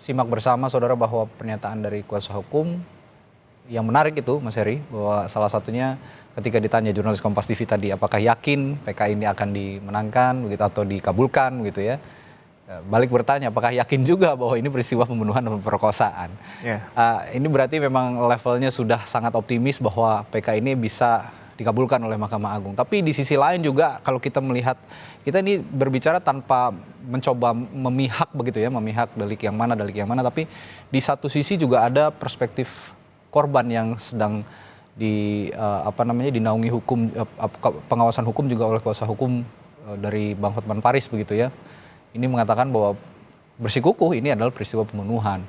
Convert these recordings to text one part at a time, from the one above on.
simak bersama saudara bahwa pernyataan dari kuasa hukum yang menarik itu Mas Heri, bahwa salah satunya ketika ditanya jurnalis Kompas TV tadi apakah yakin PK ini akan dimenangkan begitu atau dikabulkan gitu ya. Balik bertanya apakah yakin juga bahwa ini peristiwa pembunuhan dan pemerkosaan. Ini berarti memang levelnya sudah sangat optimis bahwa PK ini bisa dikabulkan oleh Mahkamah Agung. Tapi di sisi lain juga kalau kita melihat, kita ini berbicara tanpa mencoba memihak begitu ya, memihak delik yang mana, tapi di satu sisi juga ada perspektif korban yang sedang dinaungi hukum, pengawasan hukum juga oleh kuasa hukum dari Bang Hotman Paris begitu ya. Ini mengatakan bahwa bersikukuh ini adalah peristiwa pembunuhan.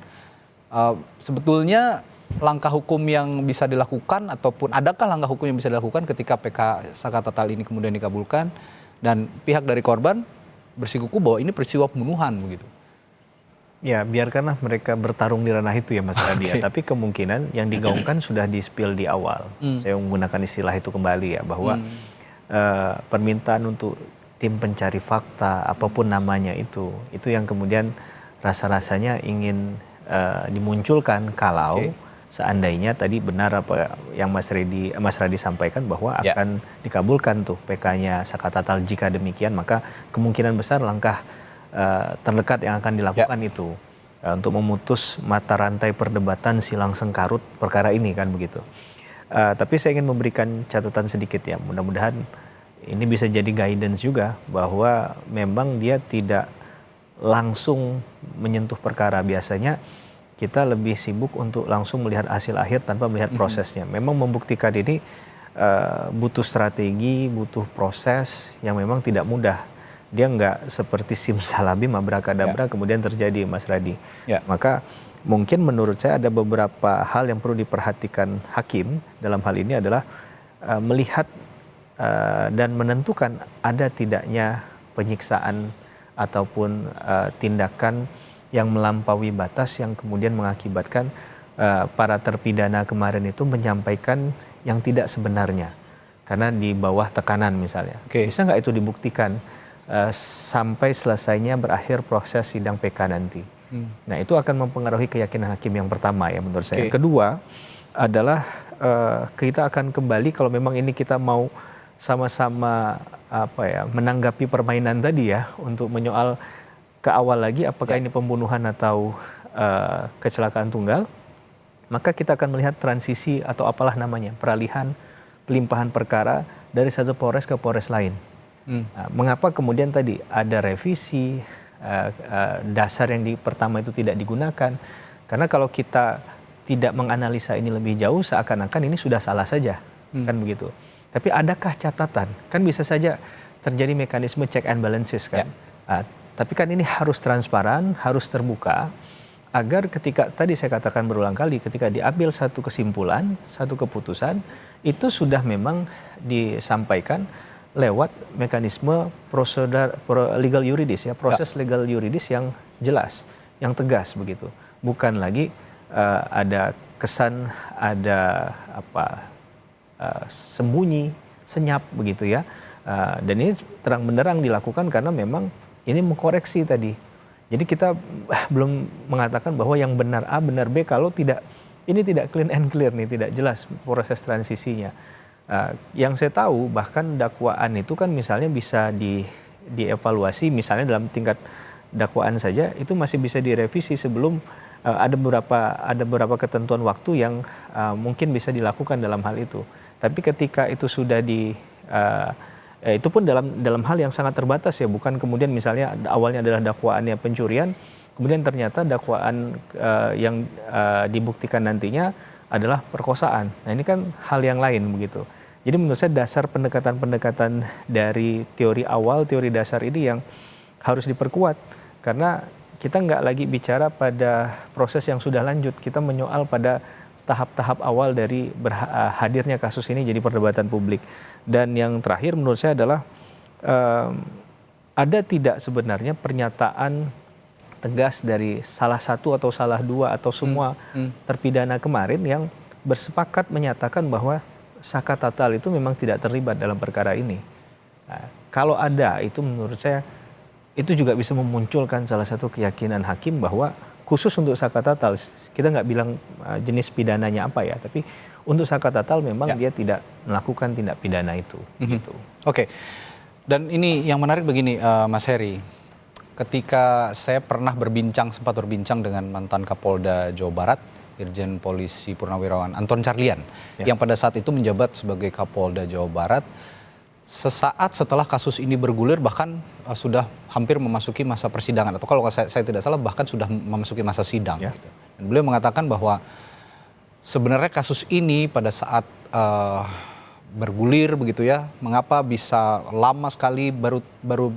Sebetulnya langkah hukum yang bisa dilakukan ataupun adakah langkah hukum yang bisa dilakukan ketika PK Saka Tatal ini kemudian dikabulkan dan pihak dari korban bersikukuh bahwa ini peristiwa pembunuhan begitu? Ya, biarkanlah mereka bertarung di ranah itu ya Mas Radi ya. Tapi kemungkinan yang digaungkan sudah di-spill di awal. Saya menggunakan istilah itu kembali ya, bahwa permintaan untuk tim pencari fakta, apapun namanya itu yang kemudian rasa-rasanya ingin dimunculkan kalau seandainya tadi benar apa yang Mas Radi sampaikan bahwa akan dikabulkan tuh PK-nya Saka Tatal. Jika demikian maka kemungkinan besar langkah terdekat yang akan dilakukan itu untuk memutus mata rantai perdebatan silang sengkarut perkara ini kan begitu. Tapi saya ingin memberikan catatan sedikit ya, mudah-mudahan ini bisa jadi guidance juga bahwa memang dia tidak langsung menyentuh perkara. Biasanya kita lebih sibuk untuk langsung melihat hasil akhir tanpa melihat prosesnya. Memang membuktikan ini butuh strategi, butuh proses yang memang tidak mudah. Dia nggak seperti simsalabim abrakadabra kemudian terjadi Mas Radi. Maka mungkin menurut saya ada beberapa hal yang perlu diperhatikan hakim dalam hal ini adalah melihat dan menentukan ada tidaknya penyiksaan ataupun tindakan yang melampaui batas yang kemudian mengakibatkan para terpidana kemarin itu menyampaikan yang tidak sebenarnya karena di bawah tekanan misalnya. Bisa nggak itu dibuktikan sampai selesainya berakhir proses sidang PK nanti. Nah itu akan mempengaruhi keyakinan hakim yang pertama ya menurut saya. Kedua adalah kita akan kembali kalau memang ini kita mau sama-sama menanggapi permainan tadi ya untuk menyoal ke awal lagi apakah ini pembunuhan atau kecelakaan tunggal, maka kita akan melihat transisi atau apalah namanya peralihan pelimpahan perkara dari satu Polres ke Polres lain. Nah, mengapa kemudian tadi ada revisi dasar yang pertama itu tidak digunakan? Karena kalau kita tidak menganalisa ini lebih jauh seakan-akan ini sudah salah saja, kan begitu. Tapi adakah catatan? Kan bisa saja terjadi mekanisme check and balances kan. Tapi kan ini harus transparan, harus terbuka agar ketika tadi saya katakan berulang kali ketika diambil satu kesimpulan, satu keputusan itu sudah memang disampaikan lewat mekanisme prosedur legal yuridis ya, proses legal yuridis yang jelas, yang tegas begitu. Bukan lagi ada kesan ada sembunyi, senyap begitu ya. Dan ini terang benderang dilakukan karena memang ini mengkoreksi tadi. Jadi kita belum mengatakan bahwa yang benar A, benar B kalau ini tidak clean and clear nih, tidak jelas proses transisinya. Yang saya tahu bahkan dakwaan itu kan misalnya bisa dievaluasi misalnya dalam tingkat dakwaan saja itu masih bisa direvisi sebelum ada beberapa ketentuan waktu yang mungkin bisa dilakukan dalam hal itu. Tapi ketika itu sudah itu pun dalam hal yang sangat terbatas ya, bukan kemudian misalnya awalnya adalah dakwaannya pencurian, kemudian ternyata dakwaan yang dibuktikan nantinya adalah perkosaan. Nah ini kan hal yang lain begitu. Jadi menurut saya dasar pendekatan-pendekatan dari teori awal, teori dasar ini yang harus diperkuat. Karena kita nggak lagi bicara pada proses yang sudah lanjut, kita menyoal pada tahap-tahap awal dari hadirnya kasus ini jadi perdebatan publik. Dan yang terakhir menurut saya adalah ada tidak sebenarnya pernyataan tegas dari salah satu atau salah dua atau semua terpidana kemarin yang bersepakat menyatakan bahwa Saka Tatal itu memang tidak terlibat dalam perkara ini. Nah, kalau ada itu menurut saya itu juga bisa memunculkan salah satu keyakinan hakim bahwa khusus untuk Saka Tatal, kita nggak bilang jenis pidananya apa ya, tapi untuk Saka Tatal memang dia tidak melakukan tindak pidana itu. Gitu. Oke. Dan ini yang menarik begini, Mas Heri. Ketika saya pernah sempat berbincang dengan mantan Kapolda Jawa Barat, Irjen Polisi Purnawirawan Anton Carlian, yang pada saat itu menjabat sebagai Kapolda Jawa Barat, sesaat setelah kasus ini bergulir bahkan sudah hampir memasuki masa persidangan, atau kalau saya tidak salah bahkan sudah memasuki masa sidang. Gitu. Dan beliau mengatakan bahwa sebenarnya kasus ini pada saat bergulir begitu ya, mengapa bisa lama sekali baru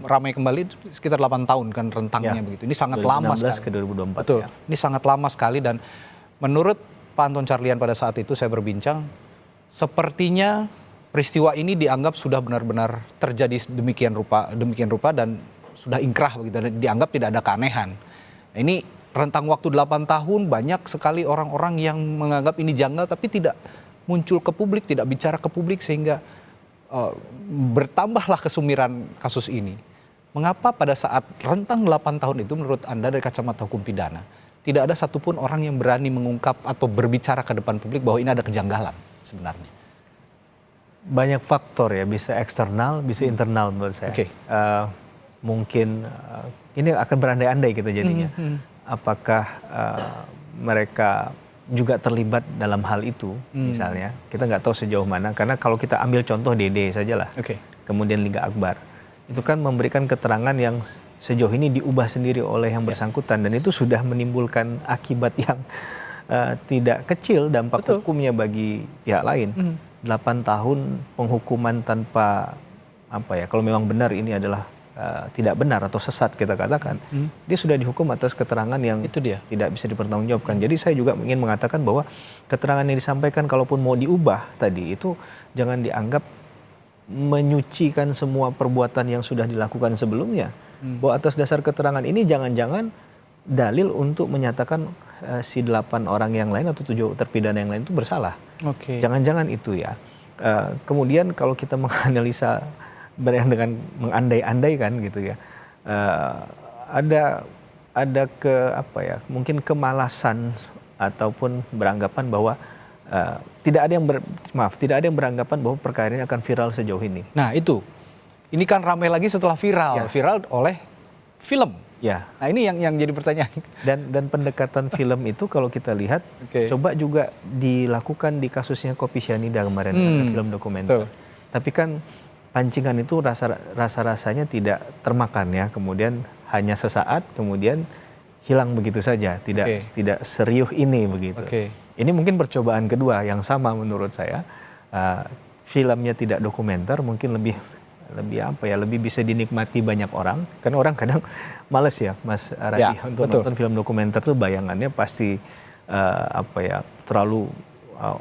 ramai kembali sekitar 8 tahun kan rentangnya begitu. Ini sangat lama sekali. Ke 2024. Betul. Ini sangat lama sekali dan menurut Pak Anton Carlian pada saat itu saya berbincang, sepertinya peristiwa ini dianggap sudah benar-benar terjadi demikian rupa dan sudah inkrah begitu, dan dianggap tidak ada keanehan. Nah, ini rentang waktu 8 tahun banyak sekali orang-orang yang menganggap ini janggal tapi tidak muncul ke publik, tidak bicara ke publik sehingga bertambahlah kesumiran kasus ini. Mengapa pada saat rentang 8 tahun itu menurut Anda dari kacamata hukum pidana tidak ada satupun orang yang berani mengungkap atau berbicara ke depan publik bahwa ini ada kejanggalan sebenarnya? Banyak faktor ya, bisa eksternal, bisa internal menurut saya. Mungkin ini akan berandai-andai gitu jadinya. Apakah mereka juga terlibat dalam hal itu misalnya, kita nggak tahu sejauh mana, karena kalau kita ambil contoh Dede sajalah, kemudian Liga Akbar, itu kan memberikan keterangan yang sejauh ini diubah sendiri oleh yang bersangkutan, dan itu sudah menimbulkan akibat yang tidak kecil dampak hukumnya bagi pihak lain. 8 tahun penghukuman tanpa kalau memang benar ini adalah tidak benar atau sesat kita katakan, dia sudah dihukum atas keterangan yang tidak bisa dipertanggungjawabkan. Jadi saya juga ingin mengatakan bahwa keterangan yang disampaikan kalaupun mau diubah tadi itu jangan dianggap menyucikan semua perbuatan yang sudah dilakukan sebelumnya. Bahwa atas dasar keterangan ini jangan-jangan dalil untuk menyatakan si 8 orang yang lain atau 7 terpidana yang lain itu bersalah. Jangan-jangan itu ya. Kemudian kalau kita menganalisa dengan mengandai-andaikan gitu ya, ada mungkin kemalasan ataupun beranggapan bahwa tidak ada yang beranggapan bahwa perkara ini akan viral sejauh ini. Nah ini kan ramai lagi setelah viral oleh film. Nah ini yang jadi pertanyaan. Dan pendekatan film itu kalau kita lihat, coba juga dilakukan di kasusnya Kopi Cyanida kemarin, ada film dokumenter. Tapi kan pancingan itu rasa-rasanya tidak termakan ya, kemudian hanya sesaat, kemudian hilang begitu saja, tidak serius ini begitu. Ini mungkin percobaan kedua yang sama menurut saya. Filmnya tidak dokumenter, mungkin lebih bisa dinikmati banyak orang, karena orang kadang males ya Mas Radhi untuk nonton film dokumenter tuh bayangannya pasti terlalu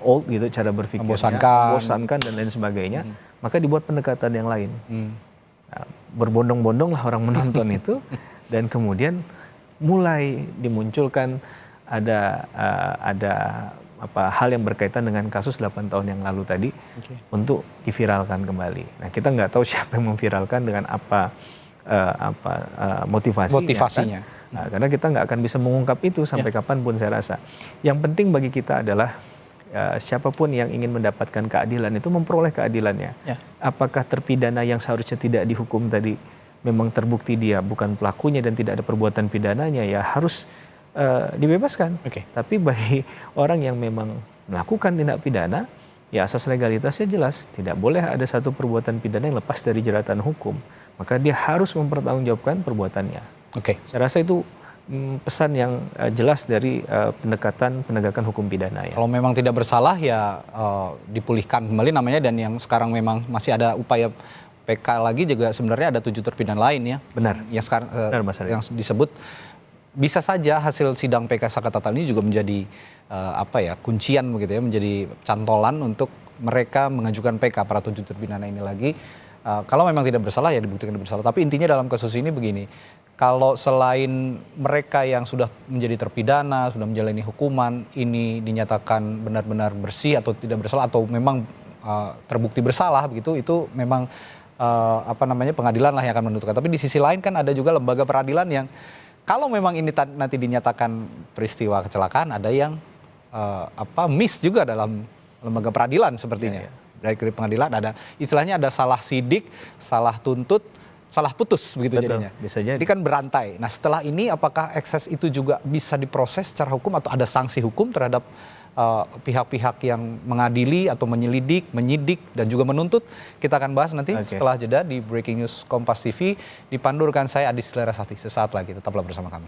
old gitu cara berpikirnya, membosankan dan lain sebagainya. Maka dibuat pendekatan yang lain. Nah, berbondong-bondong lah orang menonton itu, dan kemudian mulai dimunculkan ada hal yang berkaitan dengan kasus 8 tahun yang lalu tadi untuk diviralkan kembali. Nah kita nggak tahu siapa yang memviralkan dengan motivasinya. Kan? Nah, karena kita nggak akan bisa mengungkap itu sampai kapanpun saya rasa. Yang penting bagi kita adalah siapapun yang ingin mendapatkan keadilan itu memperoleh keadilannya. Apakah terpidana yang seharusnya tidak dihukum tadi memang terbukti dia bukan pelakunya dan tidak ada perbuatan pidananya, ya harus dibebaskan. Tapi bagi orang yang memang melakukan tindak pidana, ya asas legalitasnya jelas, tidak boleh ada satu perbuatan pidana yang lepas dari jeratan hukum. Maka dia harus mempertanggungjawabkan perbuatannya. Saya rasa itu pesan yang jelas dari pendekatan penegakan hukum pidana ya. Kalau memang tidak bersalah ya dipulihkan kembali namanya, dan yang sekarang memang masih ada upaya PK lagi juga sebenarnya ada 7 terpidana lain ya. Benar. Yang sekarang yang disebut bisa saja hasil sidang PK Saka Tatal ini juga menjadi kuncian begitu ya, menjadi cantolan untuk mereka mengajukan PK para 7 terpidana ini lagi. Kalau memang tidak bersalah ya dibuktikan tidak bersalah. Tapi intinya dalam kasus ini begini, kalau selain mereka yang sudah menjadi terpidana, sudah menjalani hukuman, ini dinyatakan benar-benar bersih atau tidak bersalah, atau memang terbukti bersalah begitu, itu memang pengadilan lah yang akan menentukan. Tapi di sisi lain kan ada juga lembaga peradilan yang kalau memang ini nanti dinyatakan peristiwa kecelakaan, ada yang miss juga dalam lembaga peradilan sepertinya. Dari pengadilan ada istilahnya ada salah sidik, salah tuntut, salah putus begitu jadinya. Bisa jadi. Ini kan berantai. Nah setelah ini apakah ekses itu juga bisa diproses secara hukum atau ada sanksi hukum terhadap pihak-pihak yang mengadili atau menyelidik, menyidik dan juga menuntut? Kita akan bahas nanti setelah jeda di Breaking News Kompas TV. Dipandurkan saya Adi Stilerasati. Sesaat lagi tetaplah bersama kami.